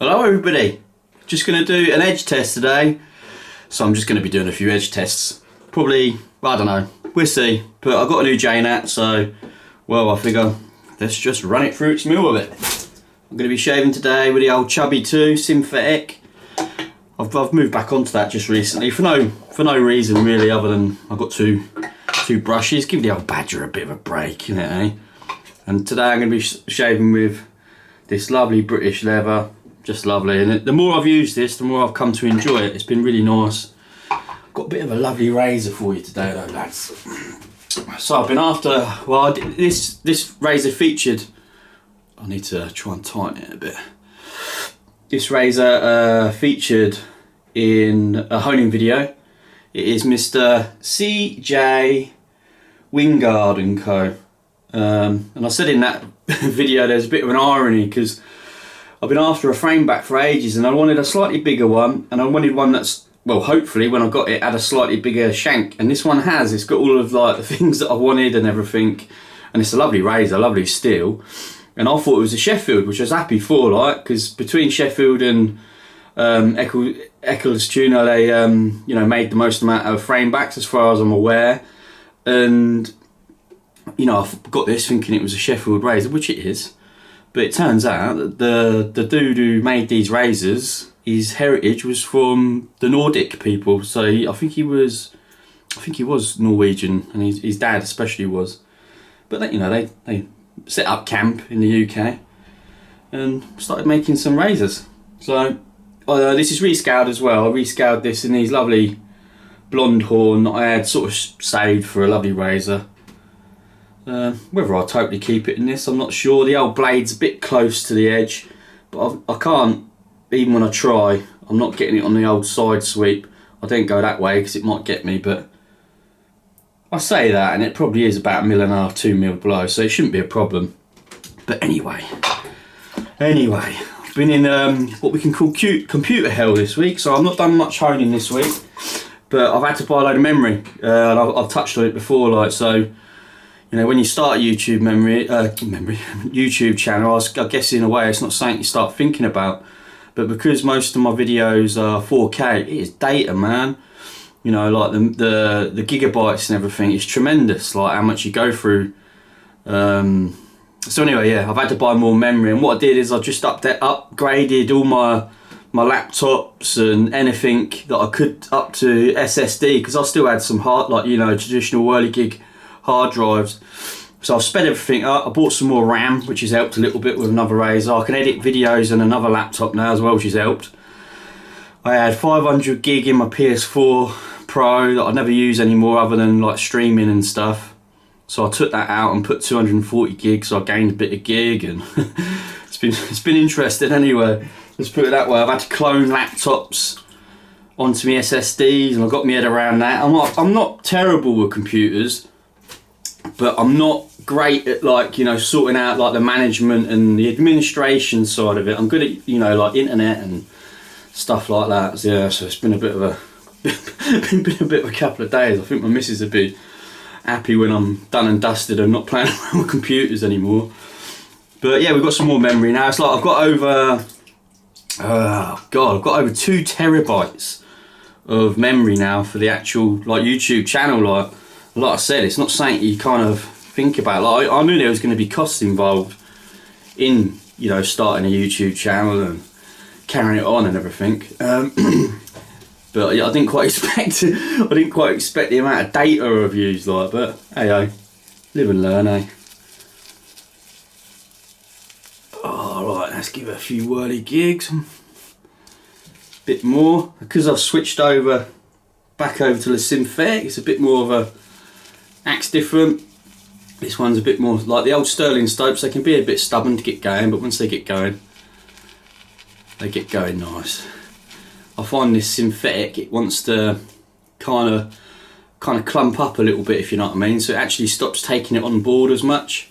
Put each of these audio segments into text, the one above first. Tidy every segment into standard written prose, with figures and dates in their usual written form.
Hello everybody, just going to do an edge test today. So I'm just going to be doing a few edge tests. Probably, I don't know, we'll see. But I've got a new Jnat, so, well, I figure let's just run it through its mill with it. I'm going to be shaving today with the old Chubby 2 synthetic. I've moved back onto that just recently for no reason really, other than I've got two brushes. Give the old badger a bit of a break, you know, eh? And today I'm going to be shaving with this lovely British leather. Just lovely, and the more I've used this, the more I've come to enjoy it. It's been really nice. Got a bit of a lovely razor for you today though, lads. So I've been after, well, this razor featured, I need to try and tighten it a bit. This razor featured in a honing video. It is Mr. C.J Wingaard Co. And I said in that video there's a bit of an irony, because I've been after a frame back for ages and I wanted a slightly bigger one, and I wanted one that's, well, hopefully when I got it had a slightly bigger shank, and this one has. It's got all of like the things that I wanted and everything, and it's a lovely razor, lovely steel. And I thought it was a Sheffield, which I was happy for, like, because between Sheffield and Eccles Tuner, they you know, made the most amount of frame backs as far as I'm aware. And you know, I got this thinking it was a Sheffield razor, which it is. But it turns out that the dude who made these razors, his heritage was from the Nordic people. So I think he was Norwegian, and his dad especially was. But they, you know, they set up camp in the UK and started making some razors. So this is rescaled as well. I rescaled this in these lovely blonde horn that I had sort of saved for a lovely razor. Whether I'll totally keep it in this, I'm not sure. The old blade's a bit close to the edge, but I can't, even when I try, I'm not getting it on the old side sweep. I don't go that way because it might get me, but I say that and it probably is about 1.5 mm, 2 mm below, so it shouldn't be a problem. But anyway, I've been in what we can call computer hell this week, so I've not done much honing this week, but I've had to buy a load of memory, and I've touched on it before, like, so. You know, when you start a YouTube YouTube channel, I guess in a way it's not something you start thinking about. But because most of my videos are 4K, it is data, man. You know, like the gigabytes and everything is tremendous, like how much you go through. So anyway, yeah, I've had to buy more memory, and what I did is I just upgraded all my laptops and anything that I could up to SSD, because I still had some hard, like, you know, traditional whirligig hard drives. So I've sped everything up. I bought some more RAM, which has helped a little bit with another razor. I can edit videos on another laptop now as well, which has helped. I had 500 gig in my PS4 Pro that I never use anymore other than like streaming and stuff. So I took that out and put 240 gigs, so I gained a bit of gig, and it's been interesting anyway. Let's put it that way. I've had to clone laptops onto my SSDs and I got my head around that. I'm not terrible with computers, but I'm not great at, like, you know, sorting out like the management and the administration side of it. I'm good at, you know, like internet and stuff like that. So, yeah, so it's been a bit of a couple of days. I think my missus would be happy when I'm done and dusted and not playing around with computers anymore. But yeah, we've got some more memory now. It's like I've got over 2 terabytes of memory now for the actual like YouTube channel. Like I said, it's not something you kind of think about. Like I knew there was going to be costs involved in, you know, starting a YouTube channel and carrying it on and everything. But yeah, I didn't quite expect the amount of data I've used. Like, but hey, live and learn, eh? All right, let's give it a few whirly gigs. Bit more, because I've switched back over to the synthetic. It's a bit more of a axe different. This one's a bit more like the old Stirling stopes. They can be a bit stubborn to get going, but once they get going nice. I find this synthetic, it wants to kind of clump up a little bit, if you know what I mean, so it actually stops taking it on board as much.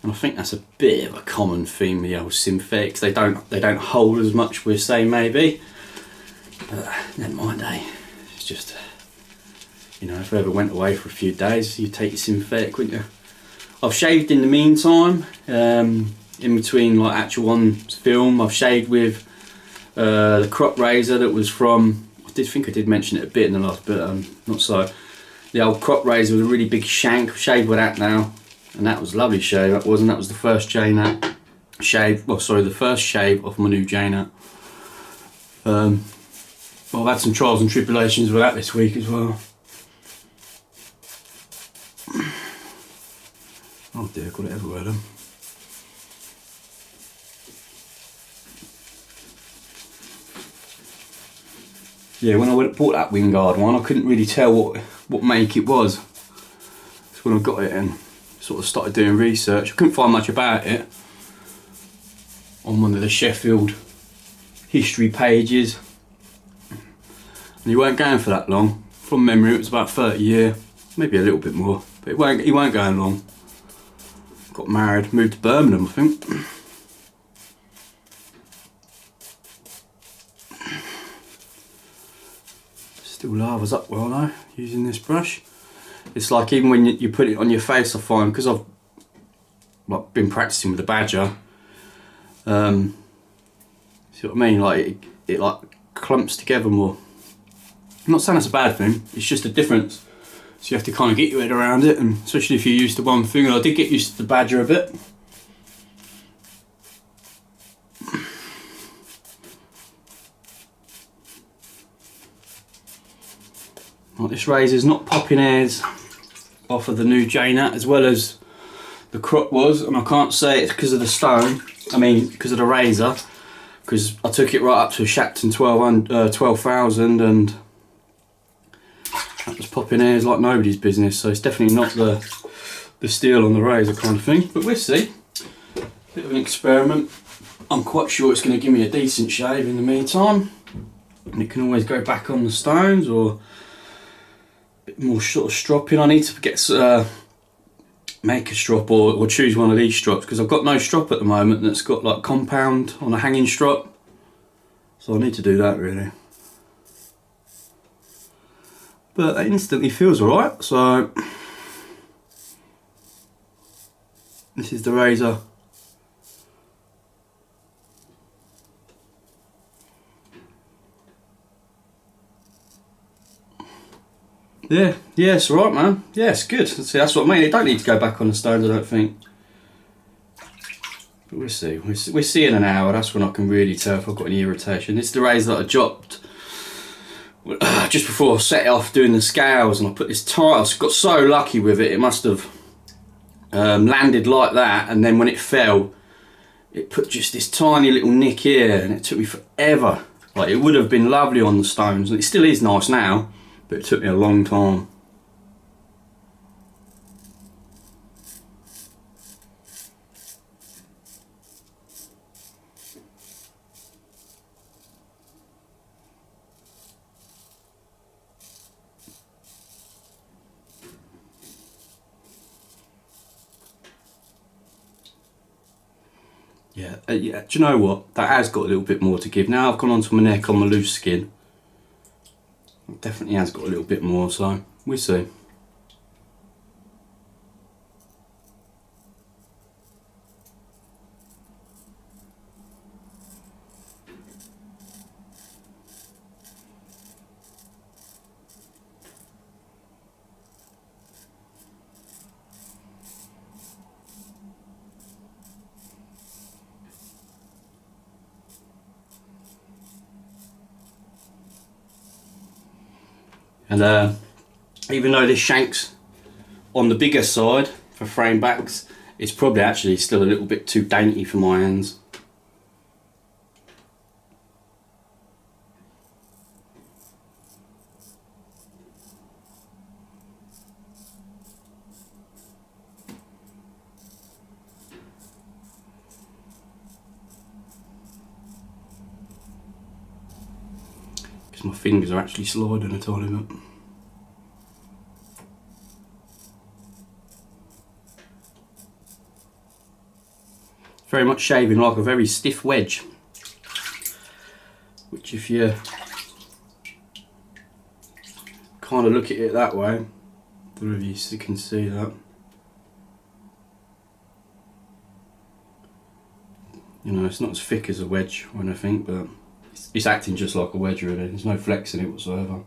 And I think that's a bit of a common theme with the old synthetics. They don't hold as much, we'll say, maybe. But never mind, eh? It's just, you know, if I ever went away for a few days, you'd take your synthetic, wouldn't you? I've shaved in the meantime, in between like actual on film. I've shaved with The crop razor that was from, I did think I did mention it a bit in the last bit, not so. The old crop razor with a really big shank. I've shaved with that now, and that was a lovely shave. That wasn't. That was the first Jnat shave. Well, sorry, the first shave of my new Jnat. Well, I've had some trials and tribulations with that this week as well. Oh dear, got it everywhere then. Yeah, when I bought that Wingaard one, I couldn't really tell what make it was. So when I got it and sort of started doing research, I couldn't find much about it on one of the Sheffield history pages. And he weren't going for that long. From memory, it was about 30 years, maybe a little bit more, but he weren't going long. Got married, moved to Birmingham, I think. Still lavers up well though, using this brush. It's like even when you put it on your face, I find, because I've been practicing with the Badger, see what I mean, like it like clumps together more. I'm not saying that's a bad thing, it's just a difference. So you have to kind of get your head around it, and especially if you're used to one thing, and I did get used to the Badger a bit. Well, this razor's not popping hairs off of the new Jnat as well as the crop was, and I can't say it's because of the stone, because of the razor, because I took it right up to a Shapton 12,000 and that was popping hairs like nobody's business, so it's definitely not the steel on the razor kind of thing, but we'll see. Bit of an experiment. I'm quite sure it's going to give me a decent shave in the meantime, and it can always go back on the stones or a bit more sort of stropping. I need to get make a strop or choose one of these strops, because I've got no strop at the moment that's got like compound on a hanging strop, so I need to do that really. But it instantly feels alright, so this is the razor. Yeah, it's alright man. Yeah, it's good. See, that's what I mean. It don't need to go back on the stones, I don't think. But we'll see. We'll see in an hour. That's when I can really tell if I've got any irritation. It's the razor that I dropped just before I set it off doing the scales, and I put this tight. I got so lucky with it. It must have landed like that, and then when it fell, it put just this tiny little nick here, and it took me forever. Like, it would have been lovely on the stones, and it still is nice now, but it took me a long time. Yeah, do you know what? That has got a little bit more to give. Now I've gone onto my neck on my loose skin. It definitely has got a little bit more, so we'll see. And even though this shank's on the bigger side for frame backs, it's probably actually still a little bit too dainty for my hands. Because my fingers are actually sliding a tiny bit. Very much shaving like a very stiff wedge, which if you kind of look at it that way, I don't know if you can see that. You know, it's not as thick as a wedge or anything, but It's acting just like a wedge really, there's no flex in it whatsoever.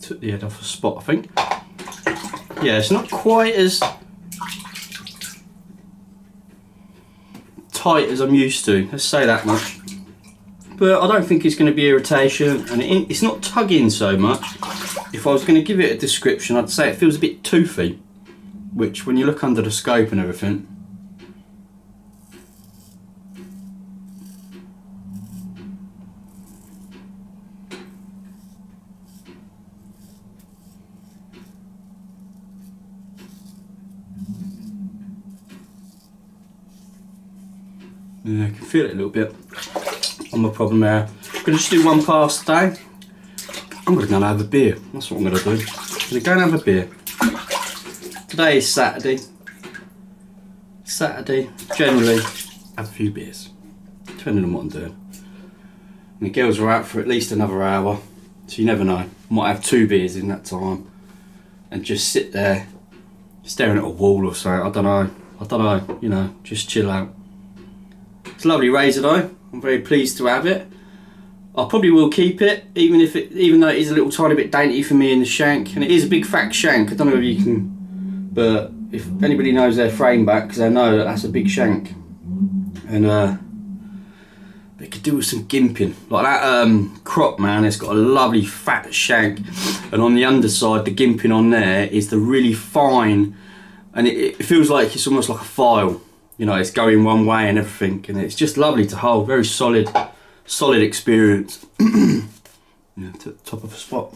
Took the head off a spot, I think. Yeah, it's not quite as tight as I'm used to, let's say that much. But I don't think it's going to be irritation, and it's not tugging so much. If I was going to give it a description, I'd say it feels a bit toothy, which when you look under the scope and everything, yeah, I can feel it a little bit on my problem there. I'm going to just do one pass today. I'm going to go and have a beer. That's what I'm going to do. I'm going to go and have a beer. Today is Saturday. Generally, have a few beers, depending on what I'm doing. And the girls are out for at least another hour, so you never know. Might have 2 beers in that time and just sit there staring at a wall or something. I don't know, you know, just chill out. It's a lovely razor though. I'm very pleased to have it. I probably will keep it, even though it is a little tiny bit dainty for me in the shank, and it is a big fat shank. I don't know if you can, but if anybody knows their frame back, because they know that that's a big shank, and they could do with some gimping. Like that crop, man, it's got a lovely fat shank, and on the underside, the gimping on there is the really fine, and it feels like it's almost like a file. You know, it's going one way and everything, and it's just lovely to hold. Very solid experience. Yeah, to the top of a spot.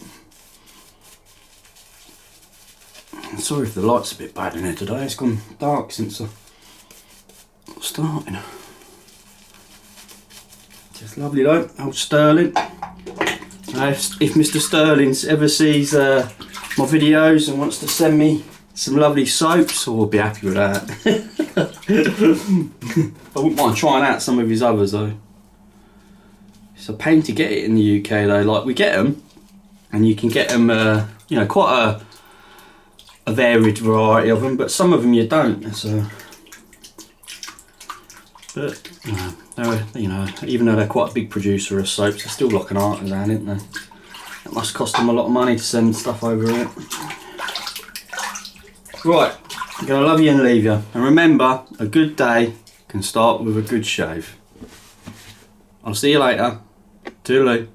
I'm sorry if the light's a bit bad in here today. It's gone dark since I started. Just lovely though, old Stirling. If Mr. Stirling ever sees my videos and wants to send me some lovely soaps, we'll be happy with that. I wouldn't mind trying out some of his others though. It's a pain to get it in the UK though. Like, we get them, and you can get them, you know, quite a varied variety of them, but some of them you don't. So, but you know, even though they're quite a big producer of soaps, they're still like an artisan, isn't they? It must cost them a lot of money to send stuff over here. Right, I'm gonna love you and leave you. And remember, a good day can start with a good shave. I'll see you later. Toodaloo.